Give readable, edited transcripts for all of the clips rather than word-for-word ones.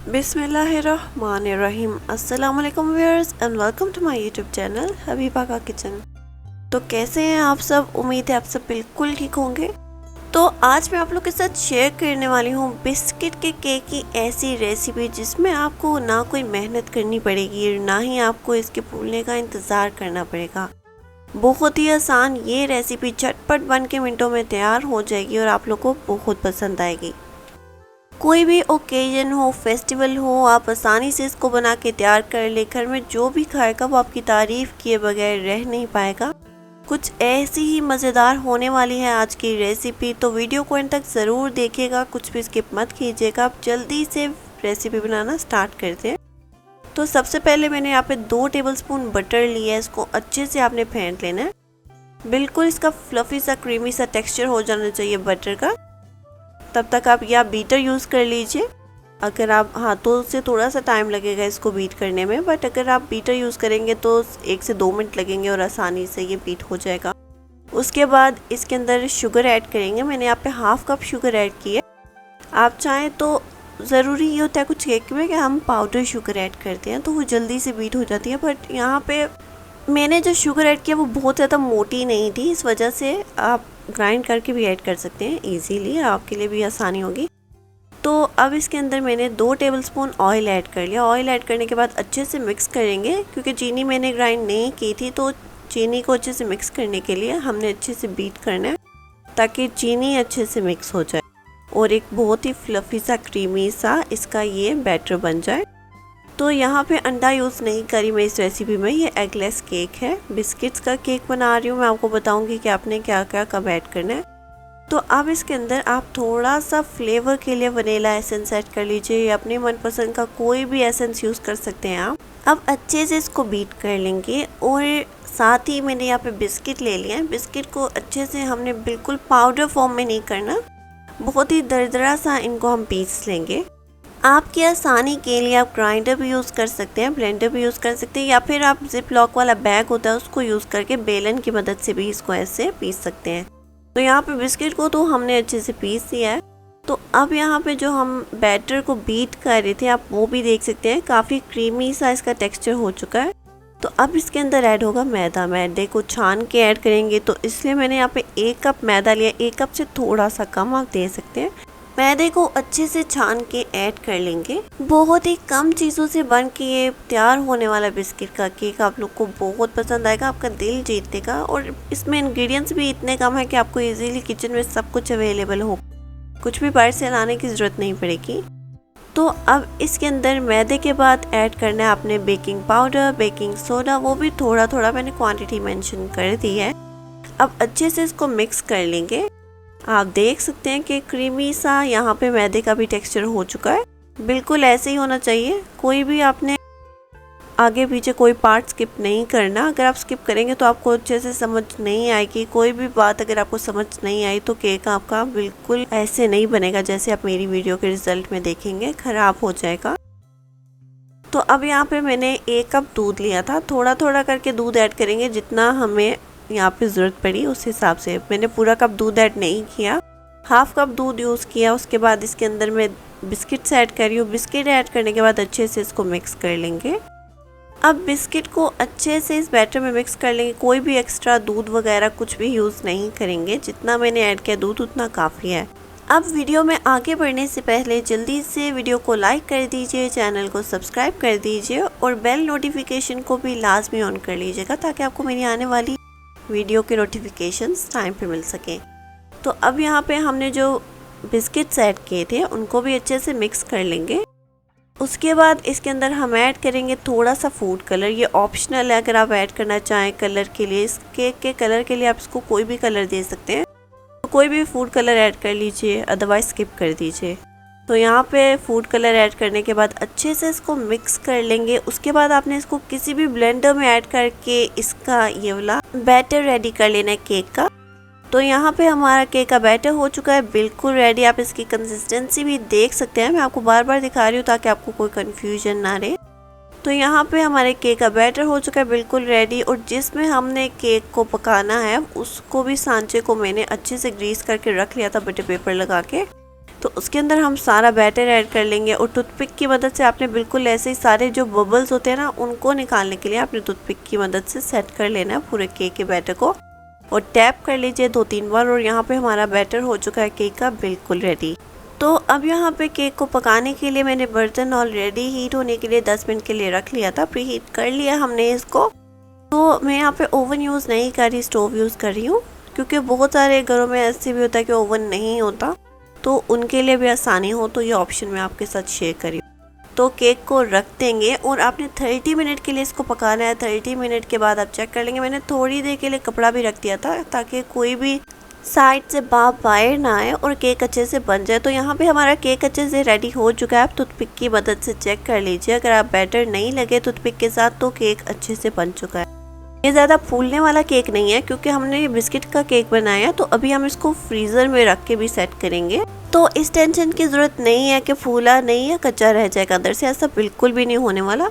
बिस्मिल्लाहिर्रहमानिर्रहीम। अस्सलाम वालेकुम viewers and welcome to my YouTube channel Habiba का किचन। तो कैसे हैं आप सब? उम्मीद है आप सब बिल्कुल ठीक होंगे। तो आज मैं आप लोग के साथ शेयर करने वाली हूँ बिस्किट के केक की ऐसी रेसिपी जिसमें आपको ना कोई मेहनत करनी पड़ेगी और ना ही आपको इसके फूलने का इंतज़ार करना पड़ेगा। बहुत ही आसान ये रेसिपी झटपट बन के मिनटों में तैयार हो जाएगी और आप लोग को बहुत पसंद आएगी। कोई भी ओकेजन हो, फेस्टिवल हो, आप आसानी से इसको बना के तैयार कर ले। घर में जो भी खाएगा वो आपकी तारीफ किए बगैर रह नहीं पाएगा। कुछ ऐसी ही मज़ेदार होने वाली है आज की रेसिपी, तो वीडियो को एंड तक ज़रूर देखिएगा, कुछ भी स्किप मत कीजिएगा। आप जल्दी से रेसिपी बनाना स्टार्ट करते हैं। तो सबसे पहले मैंने यहाँ पे 2 टेबलस्पून बटर लिया है। इसको अच्छे से आपने फेंट लेना है। बिल्कुल इसका फ्लफी सा क्रीमी सा टेक्सचर हो जाना चाहिए बटर का। तब तक आप या बीटर यूज़ कर लीजिए। अगर आप हाथों से थोड़ा सा टाइम लगेगा इसको बीट करने में, बट अगर आप बीटर यूज़ करेंगे तो 1 से 2 मिनट लगेंगे और आसानी से ये बीट हो जाएगा। उसके बाद इसके अंदर शुगर ऐड करेंगे। मैंने यहाँ पे हाफ कप शुगर ऐड की है। आप चाहें तो ज़रूरी ये होता है कुछ केक में कि हम पाउडर शुगर ऐड करते हैं तो वो जल्दी से बीट हो जाती है, बट यहाँ पे मैंने जो शुगर ऐड किया वो बहुत ज़्यादा मोटी नहीं थी, इस वजह से आप ग्राइंड करके भी ऐड कर सकते हैं इजीली, आपके लिए भी आसानी होगी। तो अब इसके अंदर मैंने 2 टेबलस्पून ऑयल ऐड कर लिया। ऑयल ऐड करने के बाद अच्छे से मिक्स करेंगे, क्योंकि चीनी मैंने ग्राइंड नहीं की थी, तो चीनी को अच्छे से मिक्स करने के लिए हमने अच्छे से बीट करना है ताकि चीनी अच्छे से मिक्स हो जाए और एक बहुत ही फ्लफी सा क्रीमी सा इसका ये बैटर बन जाए। तो यहाँ पे अंडा यूज़ नहीं करी मैं इस रेसिपी में, ये एगलेस केक है। बिस्किट्स का केक बना रही हूँ, मैं आपको बताऊँगी कि आपने क्या क्या कब ऐड करना है। तो अब इसके अंदर आप थोड़ा सा फ्लेवर के लिए वनीला एसेंस ऐड कर लीजिए या अपने मनपसंद का कोई भी एसेंस यूज़ कर सकते हैं आप। अब अच्छे से इसको बीट कर लेंगे और साथ ही मैंने यहाँ पे बिस्किट ले लिया है। बिस्किट को अच्छे से हमने बिल्कुल पाउडर फॉर्म में नहीं करना, बहुत ही दरदरा सा इनको हम पीस लेंगे। आपकी आसानी के लिए आप ग्राइंडर भी यूज़ कर सकते हैं, ब्लेंडर भी यूज़ कर सकते हैं, या फिर आप जिप लॉक वाला बैग होता है उसको यूज़ करके बेलन की मदद से भी इसको ऐसे पीस सकते हैं। तो यहाँ पे बिस्किट को तो हमने अच्छे से पीस दिया है। तो अब यहाँ पे जो हम बैटर को बीट कर रहे थे आप वो भी देख सकते हैं, काफ़ी क्रीमी सा इसका टेक्स्चर हो चुका है। तो अब इसके अंदर ऐड होगा मैदा। मैदे को छान के ऐड करेंगे, तो इसलिए मैंने यहाँ पे 1 कप मैदा लिया। 1 कप से थोड़ा सा कम आप दे सकते हैं। मैदे को अच्छे से छान के ऐड कर लेंगे। बहुत ही कम चीज़ों से बन के ये तैयार होने वाला बिस्किट का केक आप लोग को बहुत पसंद आएगा, आपका दिल जीत देगा। और इसमें इंग्रेडिएंट्स भी इतने कम है कि आपको इजीली किचन में सब कुछ अवेलेबल हो, कुछ भी बाहर से लाने की ज़रूरत नहीं पड़ेगी। तो अब इसके अंदर मैदे के बाद ऐड करना है आपने बेकिंग पाउडर, बेकिंग सोडा, वो भी थोड़ा थोड़ा मैंने क्वांटिटी मेंशन कर दी है। अब अच्छे से इसको मिक्स कर लेंगे। आप देख सकते हैं कि क्रीमी सा यहाँ पे मैदे का भी टेक्सचर हो चुका है। बिल्कुल ऐसे ही होना चाहिए, कोई भी आपने आगे पीछे कोई पार्ट स्किप नहीं करना। अगर आप स्किप करेंगे तो आपको अच्छे से समझ नहीं आएगी। कोई भी बात अगर आपको समझ नहीं आई तो केक आपका बिल्कुल ऐसे नहीं बनेगा जैसे आप मेरी वीडियो के रिजल्ट में देखेंगे, ख़राब हो जाएगा। तो अब यहाँ पे मैंने 1 कप दूध लिया था। थोड़ा थोड़ा करके दूध ऐड करेंगे, जितना हमें यहाँ पे ज़रूरत पड़ी उस हिसाब से। मैंने पूरा कप दूध ऐड नहीं किया, हाफ कप दूध यूज़ किया। उसके बाद इसके अंदर मैं बिस्किट्स ऐड कर रही हूँ। बिस्किट ऐड करने के बाद अच्छे से इसको मिक्स कर लेंगे। अब बिस्किट को अच्छे से इस बैटर में मिक्स कर लेंगे। कोई भी एक्स्ट्रा दूध वगैरह कुछ भी यूज़ नहीं करेंगे, जितना मैंने ऐड किया दूध उतना काफ़ी है। अब वीडियो में आगे बढ़ने से पहले जल्दी से वीडियो को लाइक कर दीजिए, चैनल को सब्सक्राइब कर दीजिए और बेल नोटिफिकेशन को भी लाजमी ऑन कर लीजिएगा ताकि आपको मेरी आने वाली वीडियो के नोटिफिकेशंस टाइम पे मिल सकें। तो अब यहाँ पे हमने जो बिस्किट्स ऐड किए थे उनको भी अच्छे से मिक्स कर लेंगे। उसके बाद इसके अंदर हम ऐड करेंगे थोड़ा सा फूड कलर। ये ऑप्शनल है, अगर आप ऐड करना चाहें कलर के लिए। इस केक के कलर के लिए आप इसको कोई भी कलर दे सकते हैं, तो कोई भी फूड कलर ऐड कर लीजिए, अदरवाइज स्किप कर दीजिए। तो यहाँ पे फूड कलर ऐड करने के बाद अच्छे से इसको मिक्स कर लेंगे। उसके बाद आपने इसको किसी भी ब्लेंडर में ऐड करके इसका ये वाला बैटर रेडी कर लेना है केक का। तो यहाँ पे हमारा केक का बैटर हो चुका है, बिल्कुल रेडी। आप इसकी कंसिस्टेंसी भी देख सकते हैं, मैं आपको बार बार दिखा रही हूँ ताकि आपको कोई कन्फ्यूजन ना रहे। तो यहाँ पे हमारे केक का बैटर हो चुका है बिल्कुल रेडी। और जिसमें हमने केक को पकाना है उसको भी सांचे को मैंने अच्छे से ग्रीस करके रख लिया था बटर पेपर लगा के। तो उसके अंदर हम सारा बैटर ऐड कर लेंगे और टूथपिक की मदद से आपने बिल्कुल ऐसे ही सारे जो बबल्स होते हैं ना उनको निकालने के लिए आपने टूथपिक की मदद से सेट कर लेना है पूरे केक के बैटर को और टैप कर लीजिए 2-3 बार और यहाँ पे हमारा बैटर हो चुका है केक का बिल्कुल रेडी। तो अब यहाँ पे केक को पकाने के लिए मैंने बर्तन ऑलरेडी हीट होने के लिए 10 मिनट के लिए रख लिया था, प्री हीट कर लिया हमने इसको। तो मैं यहाँ पे ओवन यूज़ नहीं कर रही, स्टोव यूज़ कर रही हूँ क्योंकि बहुत सारे घरों में ऐसे भी होता है कि ओवन नहीं होता, तो उनके लिए भी आसानी हो तो ये ऑप्शन मैं आपके साथ शेयर करी। तो केक को रख देंगे और आपने 30 मिनट के लिए इसको पकाना है। 30 मिनट के बाद आप चेक कर लेंगे। मैंने थोड़ी देर के लिए कपड़ा भी रख दिया था ताकि कोई भी साइड से भाप बाहर ना आए और केक अच्छे से बन जाए। तो यहाँ पे हमारा केक अच्छे से रेडी हो चुका है। आप टूथपिक की मदद से चेक कर लीजिए, अगर आप बैटर नहीं लगे टूथपिक के साथ तो केक अच्छे से बन चुका है। ये ज़्यादा फूलने वाला केक नहीं है क्योंकि हमने ये बिस्किट का केक बनाया, तो अभी हम इसको फ्रीज़र में रख के भी सेट करेंगे। तो इस टेंशन की ज़रूरत नहीं है कि फूला नहीं है कच्चा रह जाएगा अंदर से, ऐसा बिल्कुल भी नहीं होने वाला।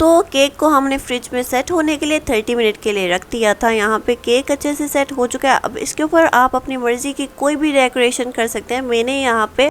तो केक को हमने फ्रिज में सेट होने के लिए 30 मिनट के लिए रख दिया था। यहाँ पे केक अच्छे से सेट हो चुका है। अब इसके ऊपर आप अपनी मर्ज़ी की कोई भी डेकोरेशन कर सकते हैं। मैंने यहाँ पे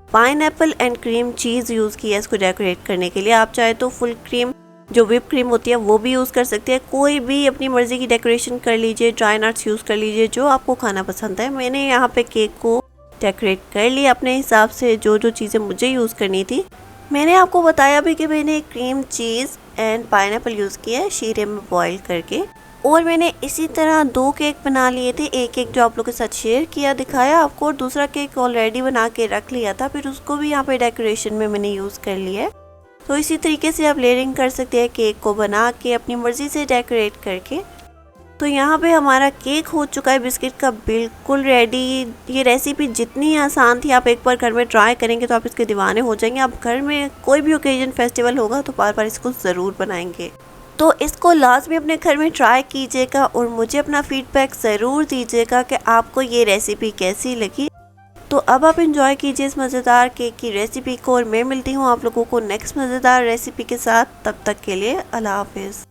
pineapple and cream cheese use किया इसको डेकोरेट करने के लिए। आप चाहे तो फुल क्रीम जो व्हिप क्रीम होती है वो भी यूज़ कर सकते हैं, कोई भी अपनी मर्ज़ी की डेकोरेशन कर लीजिए, ड्राई नट्स यूज़ कर लीजिए, जो आपको खाना पसंद है। मैंने यहाँ पे केक को डेकोरेट कर लिया अपने हिसाब से, जो जो चीज़ें मुझे यूज़ करनी थी। मैंने आपको बताया भी कि मैंने cream cheese and pineapple use किया है शीरे में बॉईल करके। और मैंने इसी तरह 2 केक बना लिए थे, एक जो आप लोगों के साथ शेयर किया दिखाया आपको, और दूसरा केक ऑलरेडी बना के रख लिया था, फिर उसको भी यहाँ पे डेकोरेशन में मैंने यूज़ कर लिया है। तो इसी तरीके से आप लेयरिंग कर सकते हैं केक को बना के अपनी मर्ज़ी से डेकोरेट करके। तो यहाँ पे हमारा केक हो चुका है बिस्किट का बिल्कुल रेडी। ये रेसिपी जितनी आसान थी आप एक बार घर में ट्राई करेंगे तो आप इसके दीवाने हो जाएंगे। आप घर में कोई भी ओकेजन फेस्टिवल होगा तो बार बार इसको ज़रूर बनाएंगे। तो इसको लाजमी अपने घर में ट्राई कीजिएगा और मुझे अपना फीडबैक ज़रूर दीजिएगा कि आपको ये रेसिपी कैसी लगी। तो अब आप इंजॉय कीजिए इस मज़ेदार केक की रेसिपी को और मैं मिलती हूँ आप लोगों को नेक्स्ट मज़ेदार रेसिपी के साथ। तब तक के लिए अल्लाह हाफिज़।